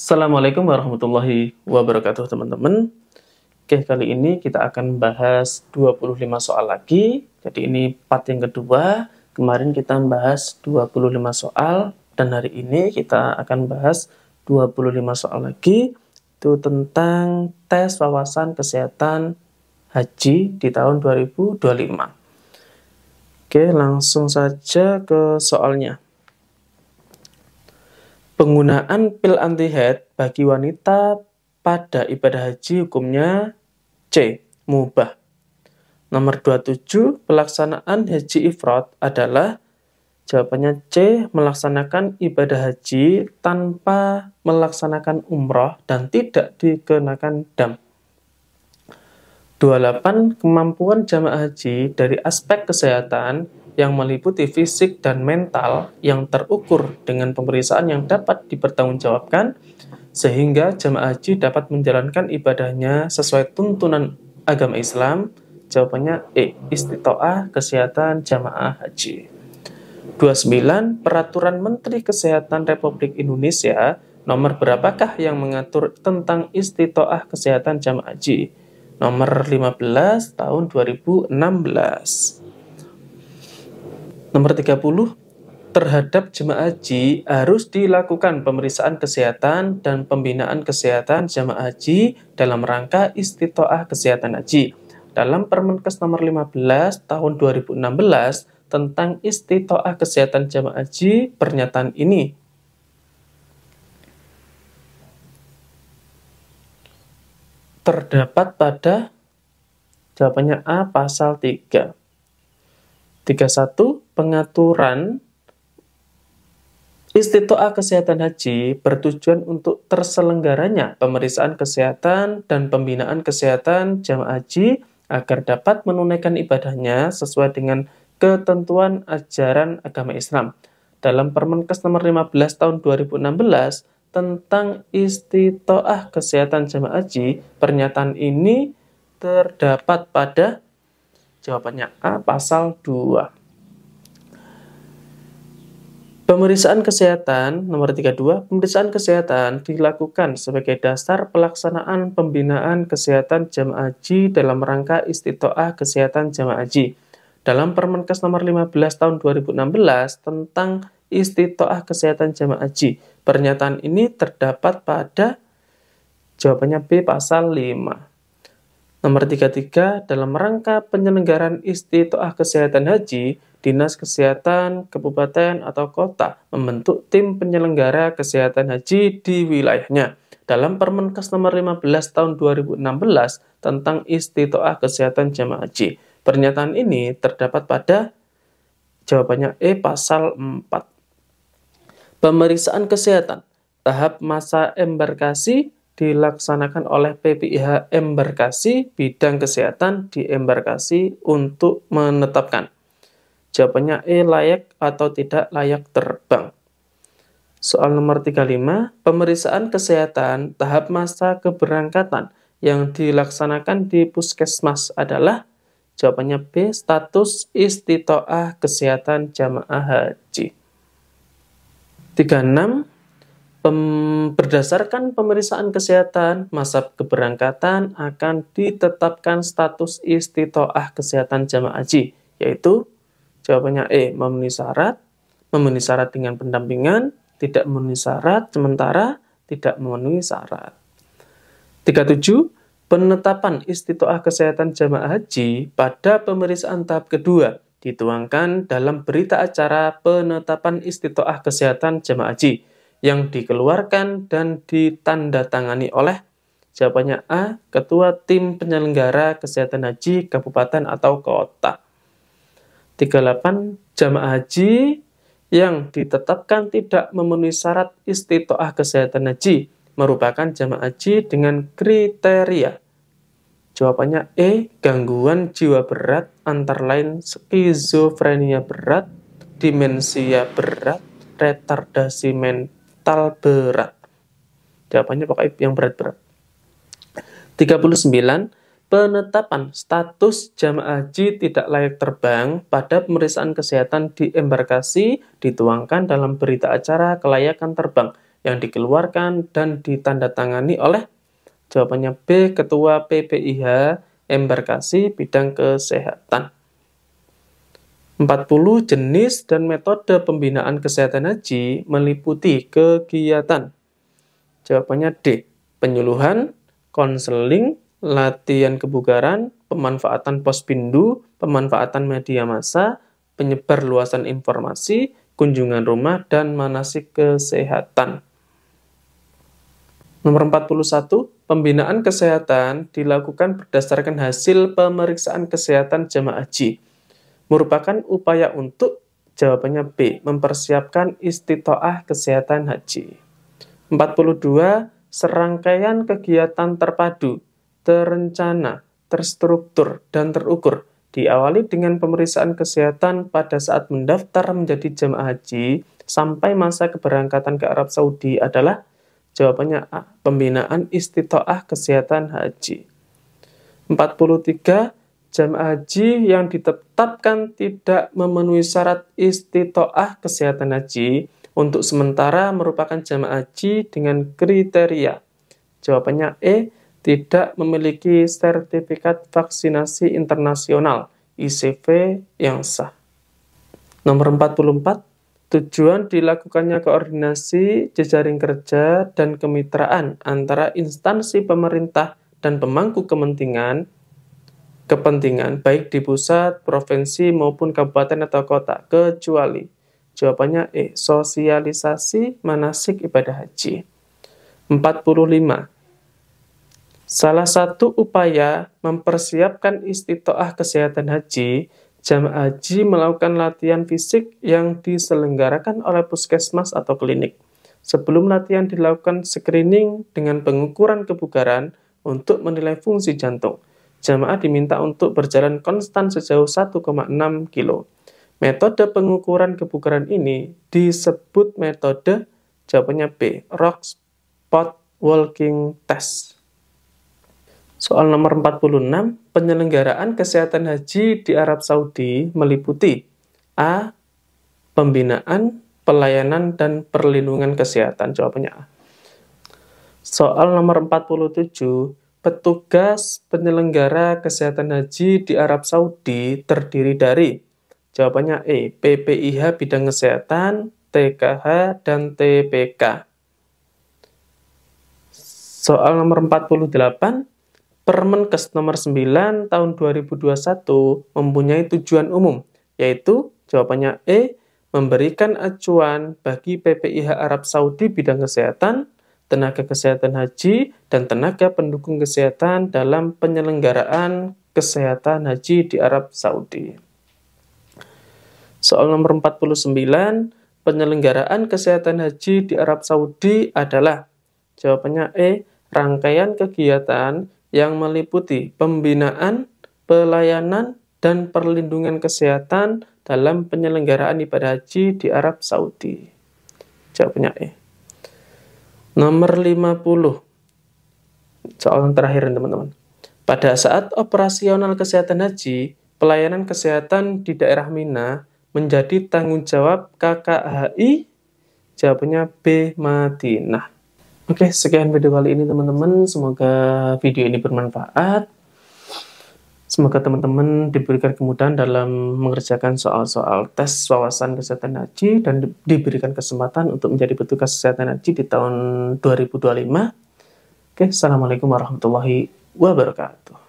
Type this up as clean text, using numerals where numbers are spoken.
Assalamualaikum warahmatullahi wabarakatuh teman-teman. Oke, kali ini kita akan bahas 25 soal lagi. Jadi ini part yang kedua. Kemarin kita bahas 25 soal dan hari ini kita akan bahas 25 soal lagi. Itu tentang tes wawasan kesehatan haji di tahun 2025. Oke, langsung saja ke soalnya. Penggunaan pil anti-haid bagi wanita pada ibadah haji hukumnya C. Mubah. Nomor 27, pelaksanaan haji ifrad adalah jawabannya C. Melaksanakan ibadah haji tanpa melaksanakan umroh dan tidak dikenakan dam. 28, kemampuan jamaah haji dari aspek kesehatan yang meliputi fisik dan mental yang terukur dengan pemeriksaan yang dapat dipertanggungjawabkan sehingga jamaah haji dapat menjalankan ibadahnya sesuai tuntunan agama Islam. Jawabannya E. Istitoah kesehatan jamaah haji. 29. Peraturan Menteri Kesehatan Republik Indonesia nomor berapakah yang mengatur tentang istitoah kesehatan jamaah haji? Nomor 15 tahun 2016. Nomor 30, terhadap jemaah haji harus dilakukan pemeriksaan kesehatan dan pembinaan kesehatan jemaah haji dalam rangka istitoah kesehatan haji. Dalam Permenkes nomor 15 tahun 2016 tentang istitoah kesehatan jemaah haji, pernyataan ini terdapat pada jawabannya A pasal 3. 31. Pengaturan istitoah kesehatan haji bertujuan untuk terselenggaranya pemeriksaan kesehatan dan pembinaan kesehatan jamaah haji agar dapat menunaikan ibadahnya sesuai dengan ketentuan ajaran agama Islam. Dalam Permenkes nomor 15 tahun 2016 tentang istitoah kesehatan jamaah haji, pernyataan ini terdapat pada jawabannya A pasal 2. Pemeriksaan kesehatan nomor 32, pemeriksaan kesehatan dilakukan sebagai dasar pelaksanaan pembinaan kesehatan jamaah haji dalam rangka istitoah kesehatan jamaah haji. Dalam Permenkes nomor 15 tahun 2016 tentang istitoah kesehatan jamaah haji, pernyataan ini terdapat pada jawabannya B pasal 5. Nomor 33, dalam rangka penyelenggaraan istitoah kesehatan haji, Dinas Kesehatan Kabupaten atau Kota membentuk tim penyelenggara kesehatan haji di wilayahnya. Dalam Permenkes nomor 15 tahun 2016 tentang istitoah kesehatan jamaah haji, pernyataan ini terdapat pada jawabannya E pasal 4. Pemeriksaan kesehatan tahap masa embarkasi dilaksanakan oleh PPIH embarkasi bidang kesehatan di embarkasi untuk menetapkan. Jawabannya E, layak atau tidak layak terbang. Soal nomor 35, pemeriksaan kesehatan tahap masa keberangkatan yang dilaksanakan di puskesmas adalah jawabannya B, status istitoah kesehatan jamaah haji. 36, berdasarkan pemeriksaan kesehatan, masa keberangkatan akan ditetapkan status istitoah kesehatan jamaah haji, yaitu jawabannya E, memenuhi syarat dengan pendampingan, tidak memenuhi syarat, sementara tidak memenuhi syarat. 37. Penetapan istitoah kesehatan jamaah haji pada pemeriksaan tahap kedua dituangkan dalam berita acara penetapan istitoah kesehatan jamaah haji yang dikeluarkan dan ditandatangani oleh jawabannya A, Ketua Tim Penyelenggara Kesehatan Haji Kabupaten atau Kota. 38. Jamaah haji yang ditetapkan tidak memenuhi syarat istitoah kesehatan haji merupakan jamaah haji dengan kriteria. Jawabannya E, gangguan jiwa berat antara lain skizofrenia berat, demensia berat, retardasi mental berat. Jawabannya pokoknya yang berat-berat. 39. Penetapan status jamaah haji tidak layak terbang pada pemeriksaan kesehatan di embarkasi dituangkan dalam berita acara kelayakan terbang yang dikeluarkan dan ditandatangani oleh? Jawabannya B. Ketua PPIH Embarkasi Bidang Kesehatan. 40. Jenis dan metode pembinaan kesehatan haji meliputi kegiatan. Jawabannya D. Penyuluhan, konseling, latihan kebugaran, pemanfaatan pospindu, pemanfaatan media massa, penyebar luasan informasi, kunjungan rumah, dan manasik kesehatan. Nomor 41, pembinaan kesehatan dilakukan berdasarkan hasil pemeriksaan kesehatan jamaah haji. Merupakan upaya untuk, jawabannya B, mempersiapkan istitoah kesehatan haji. 42, serangkaian kegiatan terpadu, terencana, terstruktur, dan terukur, diawali dengan pemeriksaan kesehatan pada saat mendaftar menjadi jamaah haji sampai masa keberangkatan ke Arab Saudi adalah? Jawabannya A. Pembinaan istitoah kesehatan haji. 43. Jamaah haji yang ditetapkan tidak memenuhi syarat istitoah kesehatan haji untuk sementara merupakan jamaah haji dengan kriteria. Jawabannya E. Tidak memiliki sertifikat vaksinasi internasional ICV yang sah. Nomor 44. Tujuan dilakukannya koordinasi jejaring kerja dan kemitraan antara instansi pemerintah dan pemangku kepentingan baik di pusat, provinsi, maupun kabupaten atau kota, kecuali. Jawabannya E. Sosialisasi manasik ibadah haji. 45. Salah satu upaya mempersiapkan istitoah kesehatan haji, jamaah haji melakukan latihan fisik yang diselenggarakan oleh puskesmas atau klinik. Sebelum latihan dilakukan screening dengan pengukuran kebugaran untuk menilai fungsi jantung. Jamaah diminta untuk berjalan konstan sejauh 1,6 kilo. Metode pengukuran kebugaran ini disebut metode, jawabannya B, Rock Spot Walking Test. Soal nomor 46, penyelenggaraan kesehatan haji di Arab Saudi meliputi A. Pembinaan, pelayanan, dan perlindungan kesehatan. Jawabannya A. Soal nomor 47, petugas penyelenggara kesehatan haji di Arab Saudi terdiri dari? Jawabannya E. PPIH Bidang Kesehatan, TKH, dan TPK. Soal nomor 48, Permenkes nomor 9 tahun 2021 mempunyai tujuan umum, yaitu jawabannya E, memberikan acuan bagi PPIH Arab Saudi bidang kesehatan, tenaga kesehatan haji, dan tenaga pendukung kesehatan dalam penyelenggaraan kesehatan haji di Arab Saudi. Soal nomor 49, penyelenggaraan kesehatan haji di Arab Saudi adalah? Jawabannya E, rangkaian kegiatan yang meliputi pembinaan, pelayanan, dan perlindungan kesehatan dalam penyelenggaraan ibadah haji di Arab Saudi. Jawabannya E. Nomor 50. Soal terakhir, teman-teman. Pada saat operasional kesehatan haji, pelayanan kesehatan di daerah Mina menjadi tanggung jawab KKHI. Jawabannya B, Madinah. Oke, sekian video kali ini teman-teman. Semoga video ini bermanfaat. Semoga teman-teman diberikan kemudahan dalam mengerjakan soal-soal tes wawasan kesehatan haji dan diberikan kesempatan untuk menjadi petugas kesehatan haji di tahun 2025. Oke, assalamualaikum warahmatullahi wabarakatuh.